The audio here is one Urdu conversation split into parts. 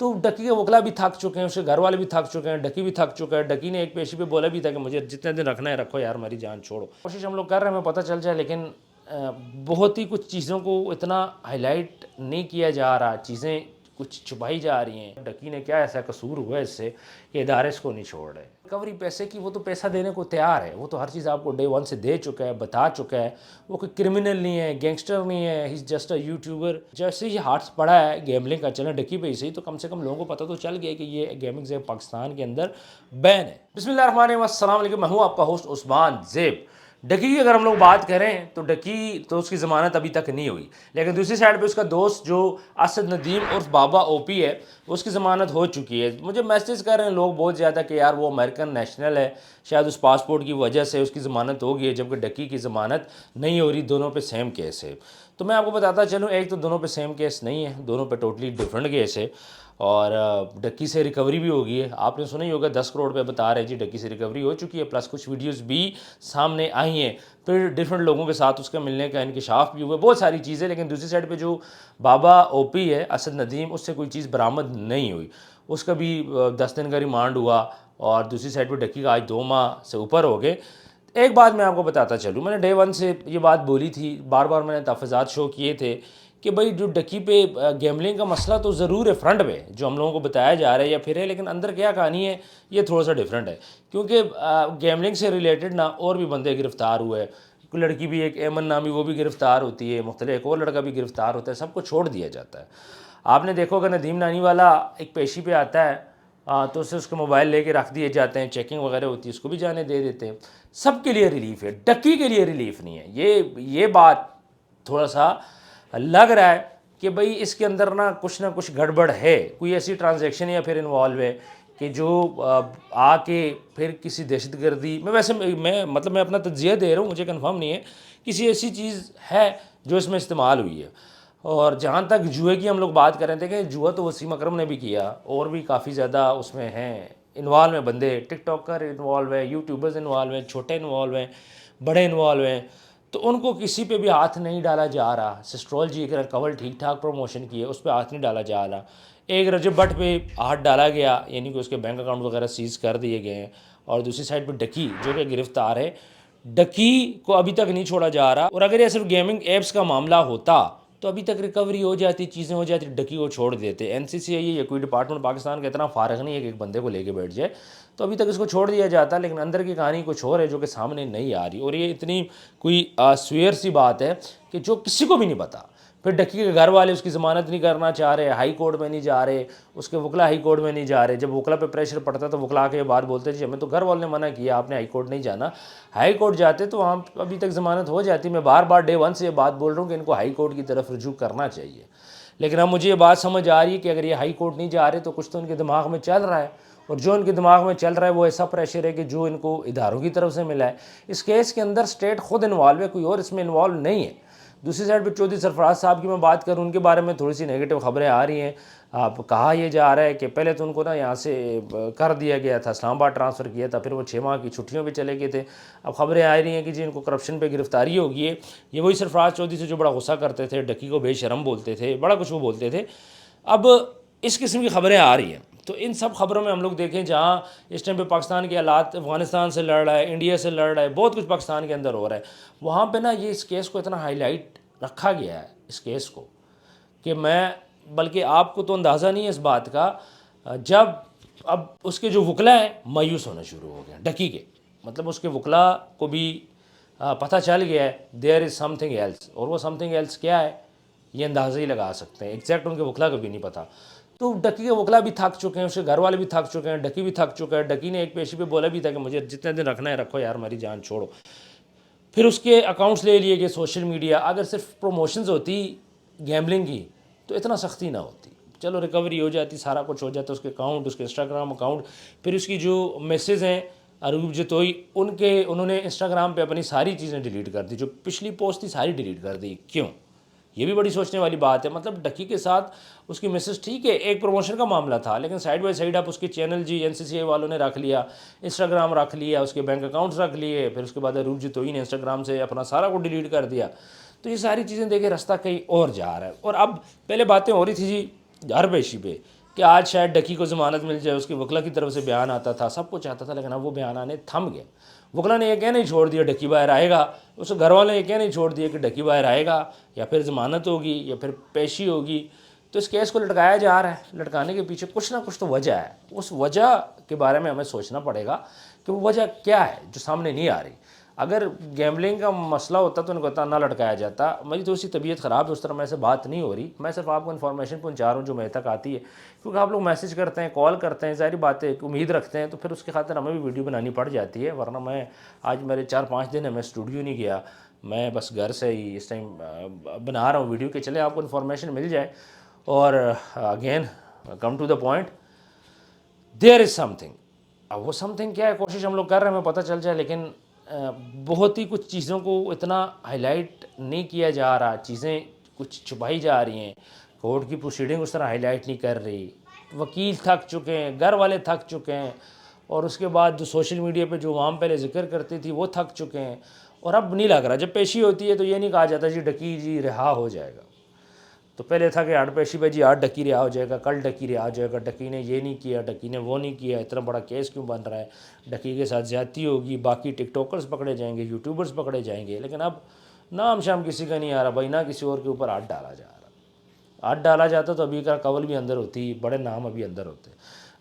تو ڈکی کے وکلا بھی تھک چکے ہیں, اس کے گھر والے بھی تھک چکے ہیں, ڈکی بھی تھک چکا ہے. ڈکی نے ایک پیشی پہ بولا بھی تھا کہ مجھے جتنے دن رکھنا ہے رکھو یار, ہماری جان چھوڑو. کوشش ہم لوگ کر رہے ہیں, ہمیں پتہ چل جائے, لیکن بہت ہی کچھ چیزوں کو اتنا ہائی لائٹ نہیں کیا جا رہا, چیزیں کچھ چھپائی جا رہی ہیں. ڈکی نے کیا ایسا قصور ہوا ہے اس سے کہ ادارے اس کو نہیں چھوڑ رہے. ریکوری پیسے کی, وہ تو پیسہ دینے کو تیار ہے, وہ تو ہر چیز آپ کو ڈے ون سے دے چکا ہے, بتا چکا ہے. وہ کوئی کرمنل نہیں ہے, گینگسٹر نہیں ہے, ہی از جسٹ اے یوٹیوبر. جیسے یہ ہاتھ پڑا ہے گیملنگ کا, چلیں ڈکی پہ ہی صحیح, تو کم سے کم لوگوں کو پتہ تو چل گیا کہ یہ گیمنگ سے پاکستان کے اندر بین ہے. بسم اللہ الرحمن الرحیم, السلام علیکم, میں ہوں آپ کا ہوسٹ عثمان زیب. ڈکی کی اگر ہم لوگ بات کریں تو ڈکی تو اس کی ضمانت ابھی تک نہیں ہوئی, لیکن دوسری سائڈ پہ اس کا دوست جو اسد ندیم اور بابا او پی ہے, اس کی ضمانت ہو چکی ہے. مجھے میسیج کر رہے ہیں لوگ بہت زیادہ کہ یار وہ امریکن نیشنل ہے, شاید اس پاسپورٹ کی وجہ سے اس کی ضمانت ہو گئی ہے, جبکہ ڈکی کی ضمانت نہیں ہو رہی. دونوں پہ سیم کیس ہے. تو میں آپ کو بتاتا چلوں, ایک تو دونوں پہ سیم کیس نہیں ہے, دونوں پہ ٹوٹلی ڈفرینٹ کیس ہے. اور ڈکی سے ریکوری بھی ہوگی ہے, آپ نے سنا ہی ہوگا 10 کروڑ پہ بتا رہے جی ڈکی سے ریکوری ہو چکی ہے, پلس کچھ ویڈیوز بھی سامنے آئی ہیں. پھر ڈفرینٹ لوگوں کے ساتھ اس کا ملنے کا انکشاف بھی ہوا, بہت ساری چیزیں. لیکن دوسری سائڈ پہ جو بابا او پی ہے اسد ندیم, اس سے کوئی چیز برآمد نہیں ہوئی. اس کا بھی 10 دن کا ریمانڈ ہوا, اور دوسری سائڈ پہ ڈکی کا آج 2 ماہ سے اوپر ہو گئے. ایک بات میں آپ کو بتاتا چلوں, میں نے ڈے ون سے یہ بات بولی تھی, بار بار میں نے تحفظات شو کیے تھے کہ بھائی جو ڈکی پہ گیملنگ کا مسئلہ تو ضرور ہے فرنٹ پہ, جو ہم لوگوں کو بتایا جا رہا ہے یا پھر ہے, لیکن اندر کیا کہانی ہے یہ تھوڑا سا ڈفرینٹ ہے. کیونکہ گیملنگ سے ریلیٹڈ نا اور بھی بندے گرفتار ہوئے, کوئی لڑکی بھی ایک ایمن نامی وہ بھی گرفتار ہوتی ہے, مختلف ایک اور لڑکا بھی گرفتار ہوتا ہے, سب کو چھوڑ دیا جاتا ہے. آپ نے دیکھو کہ ندیم نانی والا ایک پیشی پہ آتا ہے تو اسے اس کے موبائل لے کے رکھ دیے جاتے ہیں, چیکنگ وغیرہ ہوتی ہے, اس کو بھی جانے دے دیتے ہیں. سب کے لیے ریلیف ہے, ڈکی کے لیے ریلیف نہیں ہے. یہ بات تھوڑا سا لگ رہا ہے کہ بھئی اس کے اندر نہ کچھ گڑبڑ ہے, کوئی ایسی ٹرانزیکشن یا پھر انوالو ہے کہ جو آ کے پھر کسی دہشت گردی میں اپنا تجزیہ دے رہا ہوں, مجھے کنفرم نہیں ہے, کسی ایسی چیز ہے جو اس میں استعمال ہوئی ہے. اور جہاں تک جوئے کی ہم لوگ بات کر رہے تھے کہ جوا تو وسیم اکرم نے بھی کیا, اور بھی کافی زیادہ اس میں ہیں انوالو ہیں بندے, ٹک ٹاکر انوالو ہیں, یوٹیوبرز انوالو ہیں, چھوٹے انوالو ہیں, بڑے انوالو ہیں. تو ان کو کسی پہ بھی ہاتھ نہیں ڈالا جا رہا. سسٹرول جی کا کور ٹھیک ٹھاک پروموشن کی ہے, اس پہ ہاتھ نہیں ڈالا جا رہا. ایک رجب بٹ پہ ہاتھ ڈالا گیا, یعنی کہ اس کے بینک اکاؤنٹ وغیرہ سیز کر دیے گئے ہیں. اور دوسری سائڈ پہ ڈکی جو کہ گرفتار ہے, ڈکی کو ابھی تک نہیں چھوڑا جا رہا. اور اگر یہ صرف گیمنگ ایپس کا معاملہ ہوتا تو ابھی تک ریکوری ہو جاتی, چیزیں ہو جاتی, ڈکی کو چھوڑ دیتے. این سی سی آئی یا کوئی ڈپارٹمنٹ پاکستان کا اتنا فارغ نہیں ہے کہ ایک بندے کو لے کے بیٹھ جائے, تو ابھی تک اس کو چھوڑ دیا جاتا. لیکن اندر کی کہانی کچھ اور ہے جو کہ سامنے نہیں آ رہی, اور یہ اتنی کوئی سویر سی بات ہے کہ جو کسی کو بھی نہیں پتا. پھر ڈکی کے گھر والے اس کی ضمانت نہیں کرنا چاہ رہے, ہائی کورٹ میں نہیں جا رہے, اس کے وکلا ہائی کورٹ میں نہیں جا رہے. جب وکلا پہ پریشر پڑتا تو وکلا کے یہ بات بولتے جی ہمیں تو گھر والوں نے منع کیا, آپ نے ہائی کورٹ نہیں جانا. ہائی کورٹ جاتے تو وہاں ابھی تک ضمانت ہو جاتی. میں بار بار ڈے ون سے یہ بات بول رہا ہوں کہ ان کو ہائی کورٹ کی طرف رجوع کرنا چاہیے. لیکن اب مجھے یہ بات سمجھ آ رہی ہے کہ اگر یہ ہائی کورٹ نہیں جا رہے تو کچھ تو ان کے دماغ میں چل رہا ہے, اور جو ان کے دماغ میں چل رہا ہے وہ ایسا پریشر ہے کہ جو ان کو اداروں کی طرف سے ملا ہے. اس کیس کے اندر اسٹیٹ خود انوالو ہے, کوئی اور اس میں انوالو نہیں ہے. دوسری سائڈ پہ چودھری سرفراز صاحب کی میں بات کروں, ان کے بارے میں تھوڑی سی نیگیٹو خبریں آ رہی ہیں. کہا یہ جا رہا ہے کہ پہلے تو ان کو یہاں سے کر دیا گیا تھا, اسلام آباد ٹرانسفر کیا تھا, پھر وہ 6 ماہ کی چھٹیوں پہ چلے گئے تھے. اب خبریں آ رہی ہیں کہ جی ان کو کرپشن پہ گرفتاری ہوگی ہے. یہ وہی سرفراز چودھری سے جو بڑا غصہ کرتے تھے, ڈکی کو بے شرم بولتے تھے, بڑا کچھ وہ بولتے تھے. اب اس قسم کی خبریں آ رہی ہیں. تو ان سب خبروں میں ہم لوگ دیکھیں جہاں اس ٹائم پہ پاکستان کے حالات, افغانستان سے لڑ رہا ہے, انڈیا سے لڑ رہا ہے, بہت کچھ پاکستان کے اندر ہو رہا ہے, وہاں پہ یہ اس کیس کو اتنا ہائی لائٹ رکھا گیا ہے اس کیس کو کہ بلکہ آپ کو تو اندازہ نہیں ہے اس بات کا, جب اب اس کے جو وکلا ہیں مایوس ہونا شروع ہو گئے ہیں ڈکی کے. مطلب اس کے وکلا کو بھی پتہ چل گیا ہے دیر از سم تھنگ ایلس, اور وہ سم تھنگ ایلس کیا ہے یہ اندازہ ہی لگا سکتے ہیں. ایگزیکٹ ان کے وکلا کو بھی نہیں پتہ. تو ڈکی کے وکلا بھی تھک چکے ہیں, اس کے گھر والے بھی تھک چکے ہیں, ڈکی بھی تھک چکا ہے. ڈکی نے ایک پیشی پہ بولا بھی تھا کہ مجھے جتنے دن رکھنا ہے رکھو یار, ہماری جان چھوڑو. پھر اس کے اکاؤنٹس لے لیے گئے سوشل میڈیا. اگر صرف پروموشنز ہوتی گیملنگ کی تو اتنا سختی نہ ہوتی, چلو ریکوری ہو جاتی, سارا کچھ ہو جاتا. اس کے اکاؤنٹ, اس کے انسٹاگرام اکاؤنٹ, پھر اس کی جو میسیج ہیں اروب جتوئی, انہوں نے انسٹاگرام پہ اپنی ساری چیزیں ڈیلیٹ کر دی, جو پچھلی پوسٹ تھی ساری ڈیلیٹ کر دی. کیوں؟ یہ بھی بڑی سوچنے والی بات ہے. مطلب ڈکی کے ساتھ اس کی میسیج ٹھیک ہے, ایک پروموشن کا معاملہ تھا, لیکن سائڈ بائی سائڈ آپ اس کے چینل جی این سی سی آئی والوں نے رکھ لیا, انسٹاگرام رکھ لیا, اس کے بینک اکاؤنٹس رکھ لیے, پھر اس کے بعد اروب جتوئی نے انسٹاگرام سے اپنا سارا کو ڈیلیٹ کر دیا. تو یہ ساری چیزیں دیکھیں رستہ کہیں اور جا رہا ہے. اور اب پہلے باتیں ہو رہی تھی جی ہر پیشی پہ کہ آج شاید ڈکی کو ضمانت مل جائے، اس کی وکلا کی طرف سے بیان آتا تھا، سب کچھ آتا تھا، لیکن اب وہ بیان آنے تھم گئے۔ وکلا نے یہ کہنا ہی چھوڑ دیا ڈکی باہر آئے گا، اس گھر والوں نے یہ کہنا ہی چھوڑ دیا کہ ڈکی باہر آئے گا، یا پھر ضمانت ہوگی یا پھر پیشی ہوگی۔ تو اس کیس کو لٹکایا جا رہا ہے، لٹکانے کے پیچھے کچھ نہ کچھ تو وجہ ہے، اس وجہ کے بارے میں ہمیں سوچنا پڑے گا کہ وہ وجہ کیا ہے جو سامنے نہیں آ رہی۔ اگر گیملنگ کا مسئلہ ہوتا تو ان کو نہ لٹکایا جاتا۔ میری تو اسی طبیعت خراب ہے، اس طرح میں سے بات نہیں ہو رہی، میں صرف آپ کو انفارمیشن پہنچا رہا ہوں جو میرے تک آتی ہے، کیونکہ آپ لوگ میسج کرتے ہیں، کال کرتے ہیں، ظاہری بات ہے امید رکھتے ہیں، تو پھر اس کی خاطر ہمیں بھی ویڈیو بنانی پڑ جاتی ہے، ورنہ میں آج میرے 4-5 دن ہے میں اسٹوڈیو نہیں گیا، میں بس گھر سے ہی اس ٹائم بنا رہا ہوں ویڈیو کہ چلے آپ کو انفارمیشن مل جائے۔ اور again come to the point, there is something. اب وہ سم تھنگ کیا ہے، کوشش ہم لوگ کر رہے ہیں ہمیں پتہ چل جائے، لیکن بہت ہی کچھ چیزوں کو اتنا ہائی لائٹ نہیں کیا جا رہا، چیزیں کچھ چھپائی جا رہی ہیں، کورٹ کی پروسیڈنگ اس طرح ہائی لائٹ نہیں کر رہی، وکیل تھک چکے ہیں، گھر والے تھک چکے ہیں، اور اس کے بعد جو سوشل میڈیا پہ جو عوام پہلے ذکر کرتی تھی وہ تھک چکے ہیں، اور اب نہیں لگ رہا جب پیشی ہوتی ہے تو یہ نہیں کہا جاتا جی ڈکی جی رہا ہو جائے گا۔ تو پہلے تھا کہ آٹھ پیشی پہ جی آٹھ ڈکی رہا ہو جائے گا، کل ڈکی رہا ہو جائے گا، ڈکی نے یہ نہیں کیا، ڈکی نے وہ نہیں کیا، اتنا بڑا کیس کیوں بن رہا ہے، ڈکی کے ساتھ زیادتی ہوگی، باقی ٹک ٹاکرز پکڑے جائیں گے، یوٹیوبرز پکڑے جائیں گے، لیکن اب نام شام کسی کا نہیں آ رہا بھائی، نہ کسی اور کے اوپر ہاتھ ڈالا جا رہا۔ ہاتھ ڈالا جاتا تو ابھی کا قول بھی اندر ہوتی، بڑے نام ابھی اندر ہوتے،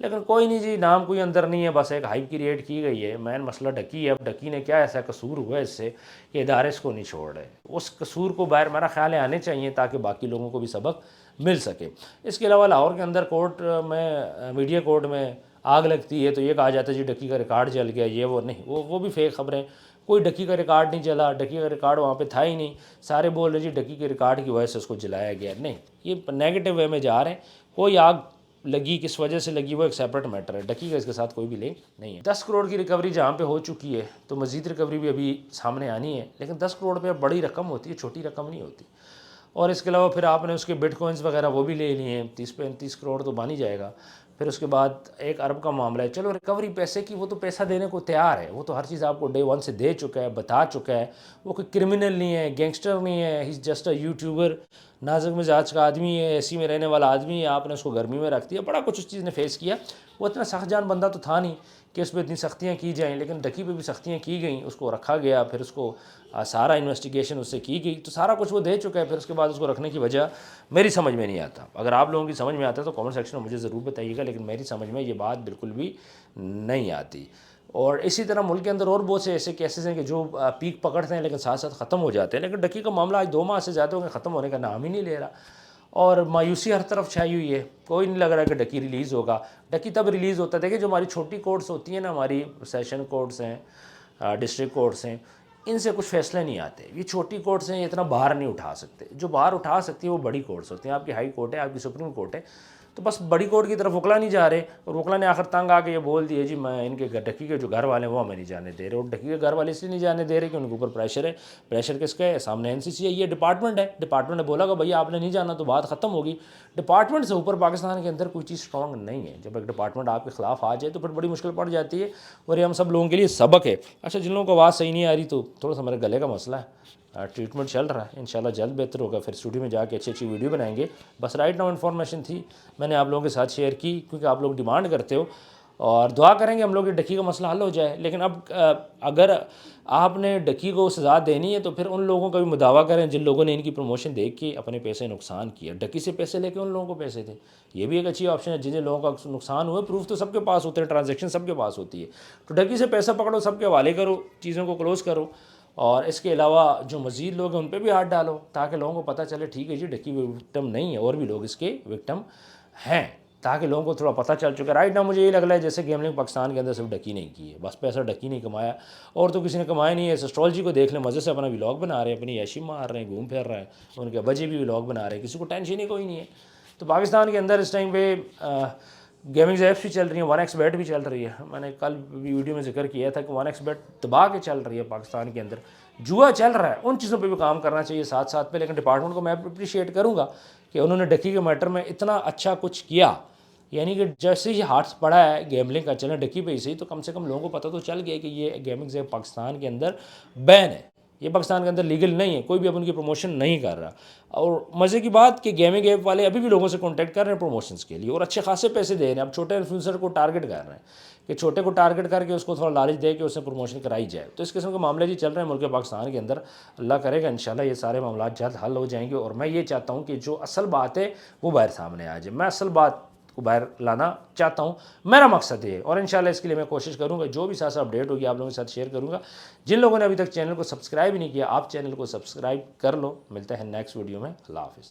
لیکن کوئی نہیں جی، نام کوئی اندر نہیں ہے، بس ایک ہائپ کریٹ کی گئی ہے۔ مین مسئلہ ڈکی ہے، اب ڈکی نے کیا ایسا قصور ہوا ہے اس سے کہ ادارے اس کو نہیں چھوڑ رہے، اس قصور کو باہر میرا خیال ہے آنے چاہیے تاکہ باقی لوگوں کو بھی سبق مل سکے۔ اس کے علاوہ لاہور کے اندر کورٹ میں میڈیا کورٹ میں آگ لگتی ہے تو یہ کہا جاتا ہے جی ڈکی کا ریکارڈ جل گیا، یہ وہ نہیں، وہ بھی فیک خبریں، کوئی ڈکی کا ریکارڈ نہیں جلا، ڈکی کا ریکارڈ وہاں پہ تھا ہی نہیں، سارے بول رہے جی ڈکی کے ریکارڈ کی وجہ سے اس کو جلایا گیا، نہیں، یہ نیگیٹو وے میں جا رہے ہیں۔ کوئی آگ لگی کس وجہ سے لگی وہ ایک سیپریٹ میٹر ہے، ڈکی کا اس کے ساتھ کوئی بھی لنک نہیں ہے۔ 10 کروڑ کی ریکوری جہاں پہ ہو چکی ہے تو مزید ریکوری بھی ابھی سامنے آنی ہے، لیکن 10 کروڑ پہ بڑی رقم ہوتی ہے، چھوٹی رقم نہیں ہوتی۔ اور اس کے علاوہ پھر آپ نے اس کے بٹ کوئنز وغیرہ وہ بھی لے لیے ہیں، 30-35 کروڑ تو بن ہی جائے گا۔ پھر اس کے بعد 1 ارب کا معاملہ ہے، چلو ریکوری پیسے کی، وہ تو پیسہ دینے کو تیار ہے، وہ تو ہر چیز آپ کو ڈے 1 سے دے چکا ہے، بتا چکا ہے، وہ کوئی کرمنل نہیں ہے، گینگسٹر نہیں ہے، ہی از جسٹ اے یوٹیوبر، نازک مزاج کا آدمی ہے، اے سی میں رہنے والا آدمی ہے، آپ نے اس کو گرمی میں رکھ دیا، بڑا کچھ اس چیز نے فیس کیا۔ وہ اتنا سخت جان بندہ تو تھا نہیں کہ اس پہ اتنی سختیاں کی جائیں، لیکن ڈکی پہ بھی سختیاں کی گئیں، اس کو رکھا گیا، پھر اس کو سارا انویسٹیگیشن اس سے کی گئی، تو سارا کچھ وہ دے چکا ہے، پھر اس کے بعد اس کو رکھنے کی وجہ میری سمجھ میں نہیں آتا۔ اگر آپ لوگوں کی سمجھ میں آتا ہے تو کامنٹ سیکشن میں مجھے ضرور بتائیے گا، لیکن میری سمجھ میں یہ بات بالکل بھی نہیں آتی۔ اور اسی طرح ملک کے اندر اور بہت سے ایسے کیسز ہیں کہ جو پیک پکڑتے ہیں لیکن ساتھ ساتھ ختم ہو جاتے ہیں، لیکن ڈکی کا معاملہ آج 2 ماہ سے زیادہ ہو گئے، ختم ہونے کا نام ہی نہیں لے رہا، اور مایوسی ہر طرف چھائی ہوئی ہے، کوئی نہیں لگ رہا کہ ڈکی ریلیز ہوگا۔ ڈکی تب ریلیز ہوتا ہے، دیکھیں جو ہماری چھوٹی کورٹس ہوتی ہیں نا، ہماری سیشن کورٹس ہیں، ڈسٹرکٹ کورٹس ہیں، ان سے کچھ فیصلے نہیں آتے، یہ چھوٹی کورٹس ہیں، یہ اتنا باہر نہیں اٹھا سکتے، جو باہر اٹھا سکتی ہیں وہ بڑی کورٹس ہوتی ہیں، آپ کی ہائی کورٹ ہے، آپ کی سپریم کورٹ ہے، تو بس بڑی کورٹ کی طرف وکلا نہیں جا رہے، اور وکلا نے آخر تنگ آ کے یہ بول دیا جی میں ان کے ڈکی کے جو گھر والے ہیں وہ ہمیں نہیں جانے دے رہے، اور ڈکی کے گھر والے اس لیے نہیں جانے دے رہے کہ ان کے اوپر پریشر ہے۔ پریشر کس کا ہے؟ سامنے این سی سی ہے، یہ ڈپارٹمنٹ ہے، ڈپارٹمنٹ نے بولا کہ بھئی آپ نے نہیں جانا تو بات ختم ہوگی۔ ڈپارٹمنٹ سے اوپر پاکستان کے اندر کوئی چیز اسٹرانگ نہیں ہے، جب ایک ڈپارٹمنٹ آپ کے خلاف آ جائے تو پھر بڑی مشکل پڑ جاتی ہے، اور یہ ہم سب لوگوں کے لیے سبق ہے۔ اچھا، جن لوگوں کو آواز صحیح نہیں آ رہی تو تھوڑا سا میرے گلے کا مسئلہ ہے، ٹریٹمنٹ چل رہا ہے، انشاءاللہ جلد بہتر ہوگا، پھر اسٹوڈیو میں جا کے اچھی اچھی ویڈیو بنائیں گے۔ بس رائٹ ناؤ انفارمیشن تھی، میں نے آپ لوگوں کے ساتھ شیئر کی کیونکہ آپ لوگ ڈیمانڈ کرتے ہو، اور دعا کریں گے ہم لوگ یہ ڈکی کا مسئلہ حل ہو جائے۔ لیکن اب اگر آپ نے ڈکی کو سزا دینی ہے تو پھر ان لوگوں کا بھی مداوع کریں جن لوگوں نے ان کی پروموشن دیکھ کے اپنے پیسے نقصان کیا، ڈکی سے پیسے لے کے ان لوگوں کو پیسے تھے، یہ بھی ایک اچھی آپشن ہے۔ جن جن لوگوں کا نقصان ہوا، پروف تو سب کے پاس ہوتے ہیں، ٹرانزیکشن سب کے پاس ہوتی ہے، تو ڈکی سے پیسہ پکڑو، سب کے حوالے کرو، چیزوں کو کلوز کرو، اور اس کے علاوہ جو مزید لوگ ہیں ان پہ بھی ہاتھ ڈالو تاکہ لوگوں کو پتہ چلے ٹھیک ہے جی ڈکی وکٹم نہیں ہے، اور بھی لوگ اس کے وکٹم ہیں، تاکہ لوگوں کو تھوڑا پتہ چل چکا ہے۔ رائٹ ناؤ مجھے یہ لگ رہا ہے جیسے گیملنگ پاکستان کے اندر صرف ڈکی نہیں کی ہے، بس پیسہ ڈکی نہیں کمایا، اور تو کسی نے کمایا نہیں ہے۔ اسٹرالوجی کو دیکھ لیں، مزے سے اپنا ولاگ بنا رہے ہیں، اپنی عیشی مار رہے ہیں، گھوم پھر رہے ہیں، ان کے بجے بھی ولاگ بنا رہے ہیں، کسی کو ٹینشن ہی کوئی نہیں ہے۔ تو پاکستان کے اندر اس ٹائم پہ گیمنگ ایپس بھی چل رہی ہیں، 1x بیٹ بھی چل رہی ہے، میں نے کل بھی ویڈیو میں ذکر کیا تھا کہ 1x بیٹ دبا کے چل رہی ہے پاکستان کے اندر، جوا چل رہا ہے، ان چیزوں پہ بھی کام کرنا چاہیے ساتھ ساتھ پہ۔ لیکن ڈپارٹمنٹ کو میں اپریشیٹ کروں گا کہ انہوں نے ڈکی کے میٹر میں اتنا اچھا کچھ کیا، یعنی کہ جیسے ہی ہاتھ پڑا ہے گیملنگ کا، چلیں ڈکی پہ ہی صحیح، تو کم سے کم لوگوں کو پتہ تو چل گیا کہ یہ گیمنگ سے پاکستان کے اندر بین ہے، یہ پاکستان کے اندر لیگل نہیں ہے, کوئی بھی اب ان کی پروموشن نہیں کر رہا. اور مزے کی بات کہ گیمنگ ایپ والے ابھی بھی لوگوں سے کانٹیکٹ کر رہے ہیں پروموشنز کے لیے, اور اچھے خاصے پیسے دے رہے ہیں. اب چھوٹے انفلوئنسر کو ٹارگٹ کر رہے ہیں کہ چھوٹے کو ٹارگٹ کر کے اس کو تھوڑا لالچ دے کے اس سے پروموشن کرائی جائے. تو اس قسم کے معاملے جی چل رہے ہیں ملک پاکستان کے اندر. اللہ کرے گا انشاءاللہ یہ سارے معاملات جلد حل ہو جائیں گے, اور میں یہ چاہتا ہوں کہ جو اصل بات ہے وہ باہر سامنے آ جائے. میں اصل بات کو باہر لانا چاہتا ہوں, میرا مقصد یہ ہے, اور انشاءاللہ اس کے لیے میں کوشش کروں گا, جو بھی ساتھ اپڈیٹ ہوگی آپ لوگوں کے ساتھ شیئر کروں گا. جن لوگوں نے ابھی تک چینل کو سبسکرائب نہیں کیا, آپ چینل کو سبسکرائب کر لو. ملتے ہیں نیکسٹ ویڈیو میں. اللہ حافظ.